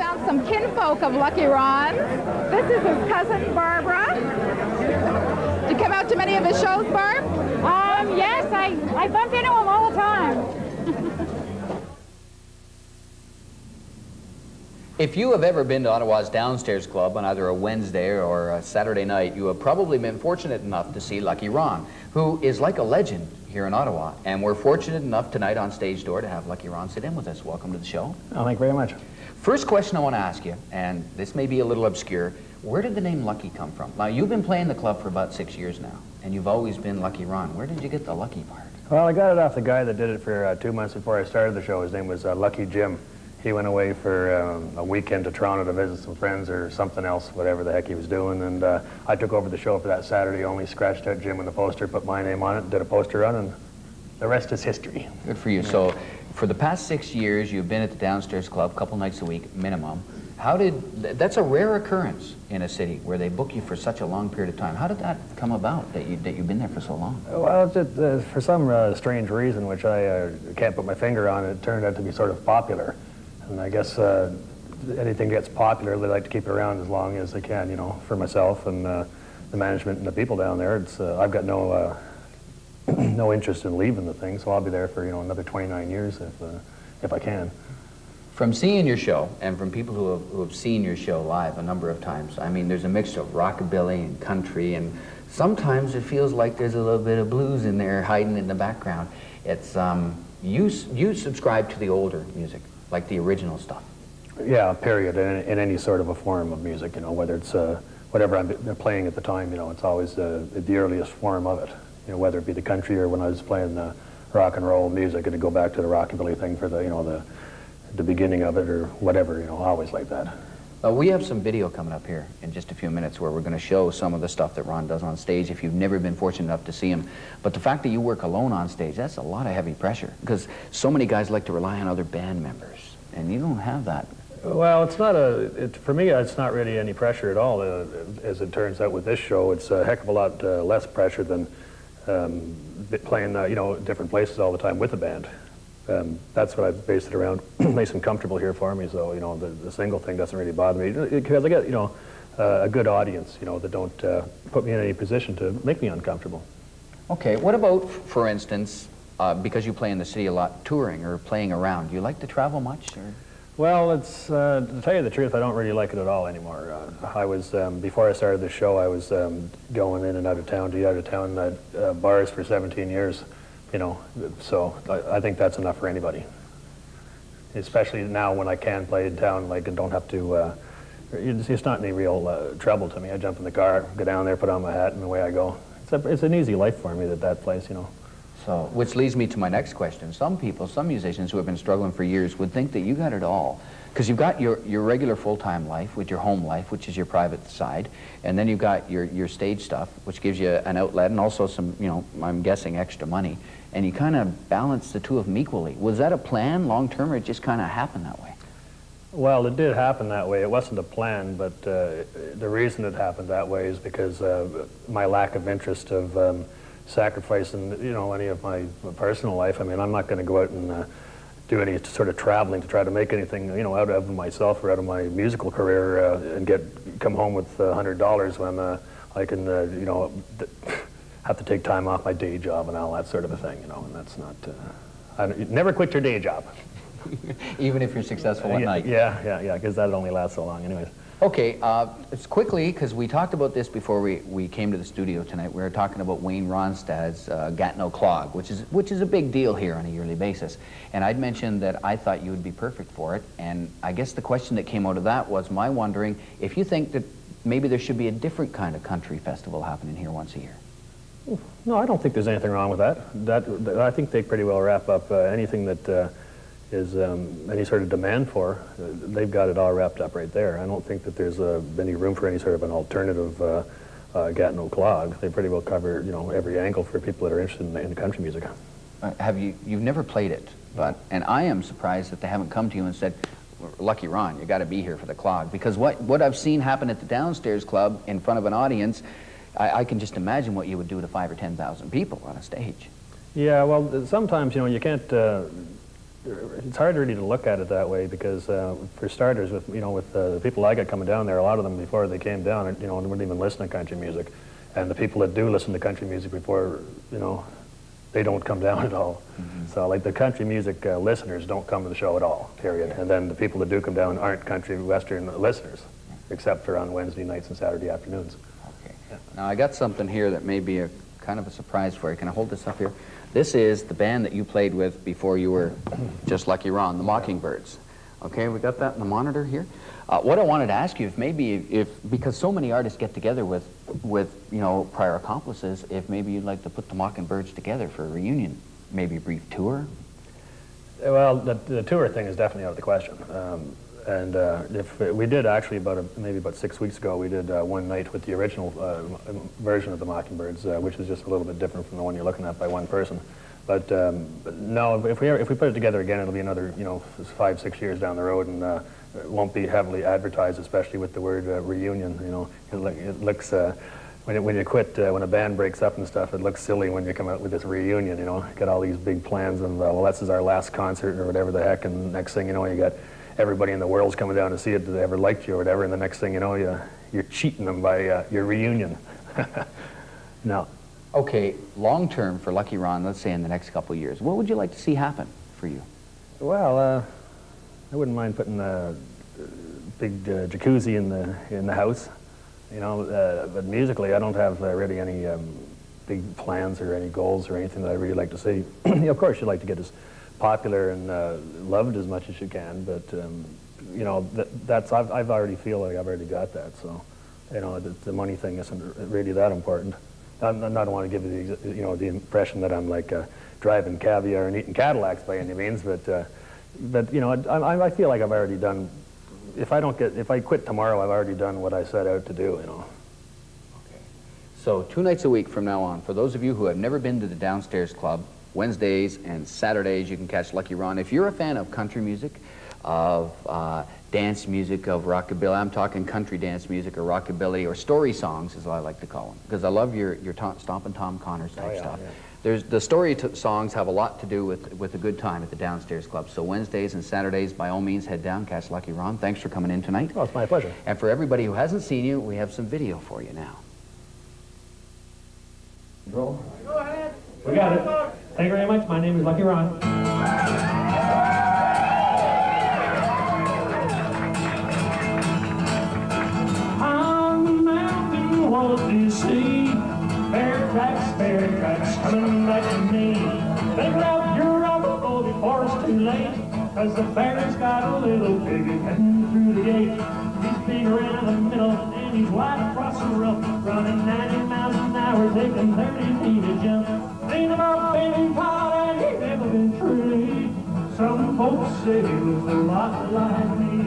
found some kinfolk of Lucky Ron's. This is his cousin, Barbara. Do you come out to many of his shows, Barb? Yes, I bump into him all the time. If you have ever been to Ottawa's Downstairs Club on either a Wednesday or a Saturday night, you have probably been fortunate enough to see Lucky Ron, who is like a legend here in Ottawa. And we're fortunate enough tonight on Stage Door to have Lucky Ron sit in with us. Welcome to the show. Oh, thank you very much. First question I want to ask you, and this may be a little obscure, where did the name Lucky come from? Now, you've been playing the club for about 6 years now, and you've always been Lucky Ron. Where did you get the Lucky part? Well, I got it off the guy that did it for 2 months before I started the show. His name was Lucky Jim. He went away for a weekend to Toronto to visit some friends or something else, whatever the heck he was doing, and I took over the show for that Saturday, only scratched out Jim in the poster, put my name on it, did a poster run, and the rest is history. Good for you. So, for the past 6 years, you've been at the Downstairs Club a couple nights a week, minimum. That's a rare occurrence in a city where they book you for such a long period of time. How did that come about, that you've been there for so long? Well, for some strange reason, which I can't put my finger on, it turned out to be sort of popular. And I guess anything gets popular, they like to keep it around as long as they can, you know, for myself and the management and the people down there. I've got no no interest in leaving the thing, so I'll be there for, you know, another 29 years if I can. From seeing your show, and from people who have seen your show live a number of times, I mean, there's a mixture of rockabilly and country, and sometimes it feels like there's a little bit of blues in there hiding in the background. It's, you subscribe to the older music, like the original stuff. Yeah, period, in any sort of a form of music, you know, whether it's whatever I'm playing at the time, you know, it's always the earliest form of it. You know, whether it be the country or when I was playing rock and roll music, it'd go back to the rockabilly thing for the, you know, the beginning of it or whatever, you know, always like that. We have some video coming up here in just a few minutes where we're going to show some of the stuff that Ron does on stage if you've never been fortunate enough to see him. But the fact that you work alone on stage, that's a lot of heavy pressure, because so many guys like to rely on other band members, and you don't have that. Well, it's not for me, it's not really any pressure at all. As it turns out with this show, it's a heck of a lot less pressure than playing, you know, different places all the time with a band. That's what I based it around. Makes them comfortable here for me, so, you know, the single thing doesn't really bother me, because I get, you know, a good audience, you know, that don't put me in any position to make me uncomfortable. Okay, what about, for instance, because you play in the city a lot, touring or playing around, do you like to travel much? Or? Well, it's, to tell you the truth, I don't really like it at all anymore. I was, before I started the show, I was going in and out of town, bars for 17 years, you know, so I think that's enough for anybody. Especially now when I can play in town, like, and don't have to, it's not any real trouble to me. I jump in the car, go down there, put on my hat, and away I go. It's an easy life for me, that place, you know. So, which leads me to my next question. Some people, some musicians who have been struggling for years would think that you got it all. Because you've got your regular full-time life with your home life, which is your private side, and then you've got your stage stuff, which gives you an outlet and also some, you know, I'm guessing extra money, and you kind of balance the two of them equally. Was that a plan long-term, or it just kind of happened that way? Well, it did happen that way. It wasn't a plan, but the reason it happened that way is because my lack of interest of sacrificing, you know, any of my personal life. I mean, I'm not going to go out and do any sort of traveling to try to make anything, you know, out of myself or out of my musical career and come home with $100 when I can, you know, have to take time off my day job and all that sort of a thing, you know, and that's not, never quit your day job. Even if you're successful at night. Yeah, because that only lasts so long anyways. Okay, it's quickly, because we talked about this before we came to the studio tonight. We were talking about Wayne Ronstadt's Gatineau Clog, which is a big deal here on a yearly basis. And I'd mentioned that I thought you would be perfect for it, and I guess the question that came out of that was my wondering if you think that maybe there should be a different kind of country festival happening here once a year. No, I don't think there's anything wrong with that. I think they pretty well wrap up anything that is any sort of demand for. They've got it all wrapped up right there. I don't think that there's any room for any sort of an alternative Gatineau Clog. They pretty well cover, you know, every angle for people that are interested in country music. You've never played it, and I am surprised that they haven't come to you and said, Lucky Ron, you got to be here for the Clog, because what I've seen happen at the Downstairs Club in front of an audience, I can just imagine what you would do to 5,000 or 10,000 people on a stage. Yeah, well, sometimes, you know, you can't it's hard really to look at it that way because, for starters, with the people I got coming down there, a lot of them before they came down, wouldn't even listen to country music, and the people that do listen to country music before, they don't come down at all. So like the country music listeners don't come to the show at all, period. And then the people that do come down aren't country western listeners, except for on Wednesday nights and Saturday afternoons. Okay. Yeah. Now I got something here that may be a kind of a surprise for you. Can I hold this up here? This is the band that you played with before you were just Lucky Ron, the Mockingbirds. Okay, we got that in the monitor here. What I wanted to ask you, if because so many artists get together with prior accomplices, if maybe you'd like to put the Mockingbirds together for a reunion, maybe a brief tour. Well, the tour thing is definitely out of the question. If we did actually maybe about 6 weeks ago, we did one night with the original version of the Mockingbirds, which is just a little bit different from the one you're looking at by one person. But no, if we put it together again, it'll be another 5, 6 years down the road, and it won't be heavily advertised, especially with the word reunion. It looks when you quit, when a band breaks up and stuff, it looks silly when you come out with this reunion. Get all these big plans of well, this is our last concert or whatever the heck, and next thing you know, you got everybody in the world's coming down to see it that ever liked you or whatever, and the next thing you know, you're cheating them by your reunion. No. Okay, long term for Lucky Ron, let's say in the next couple of years, what would you like to see happen for you? Well, I wouldn't mind putting a big jacuzzi in the house, but musically I don't have really any big plans or any goals or anything that I really like to see. Of course, you'd like to get as popular and loved as much as you can, but I already feel like I've already got that, so the money thing isn't really that important. I don't want to give you the impression that I'm like driving caviar and eating Cadillacs by any means, but I feel like I've already done. If I quit tomorrow, I've already done what I set out to do. Okay. So 2 nights a week from now on, for those of you who have never been to the Downstairs Club, Wednesdays and Saturdays you can catch Lucky Ron. If you're a fan of country music, of dance music, of rockabilly, I'm talking country dance music or rockabilly or story songs, as I like to call them, because I love your Stompin' Tom Connors type stuff. Yeah. The story songs have a lot to do with a good time at the Downstairs Club. So Wednesdays and Saturdays, by all means, head down, catch Lucky Ron. Thanks for coming in tonight. Oh, it's my pleasure. And for everybody who hasn't seen you, we have some video for you now. Roll. Go ahead. We got it. Thank you very much. My name is Lucky Ron. On the mountain, what do you see? Bear tracks, coming back to me. Think out your auto before it's too late, 'cause the bear's got a little piggy heading through the gate. He's big around the middle and he's wide across the road, running 90 miles an hour, taking 30 feet a jump. Ain't about baby pot and he's never been free. Some folks say he looks a lot like me.